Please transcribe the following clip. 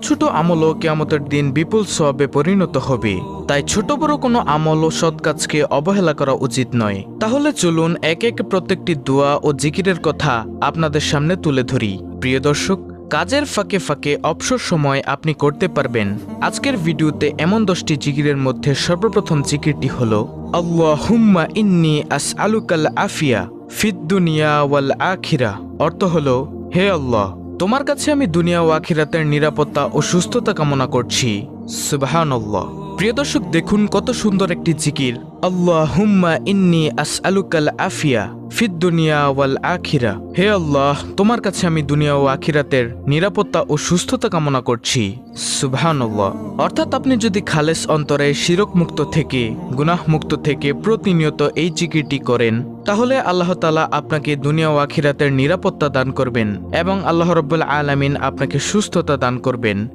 ছোট আমলও কিয়ামতের দিন বিপুল সওয়াবে পরিণত হবে। তাই ছোট বড় কোনো আমল ও সৎ কাজকে অবহেলা করা উচিত নয়। তাহলে চলুন এক এক প্রত্যেকটি দোয়া ও জিকিরের কথা আপনাদের সামনে তুলে ধরি। প্রিয় দর্শক, কাজের ফাঁকে ফাঁকে অবসর সময় আপনি করতে পারবেন আজকের ভিডিওতে এমন 10টি জিকিরের মধ্যে সর্বপ্রথম জিকিরটি হলো আল্লাহুম্মা ইন্নী আসআলুকাল আফিয়া ফিদ দুনিয়া ওয়াল আখিরা। অর্থ হলো, হে আল্লাহ, তোমার কাছে আমি দুনিয়া ও আখিরাতের নিরাপত্তা ও সুস্থতা কামনা করছি। সুবহানাল্লাহ। প্রিয় দর্শক, দেখুন কত সুন্দর একটি জিকির। আল্লাহুম্মা ইন্নী আসআলুকাল আফিয়া ফিদ দুনিয়া ওয়াল আখিরা। হে আল্লাহ, তোমার কাছে আমি দুনিয়া ও আখিরাতের নিরাপত্তা ও সুস্থতা কামনা করছি। সুবহানাল্লাহ। অর্থাৎ আপনি যদি খালেস অন্তরে শিরক মুক্ত থেকে, গুনাহ মুক্ত থেকে প্রতিনিয়ত এই জিকিরটি করেন, তাহলে আল্লাহ তাআলা আপনাকে দুনিয়া ও আখিরাতের নিরাপত্তা দান করবেন এবং আল্লাহ রাব্বুল আলামিন আপনাকে সুস্থতা দান করবেন।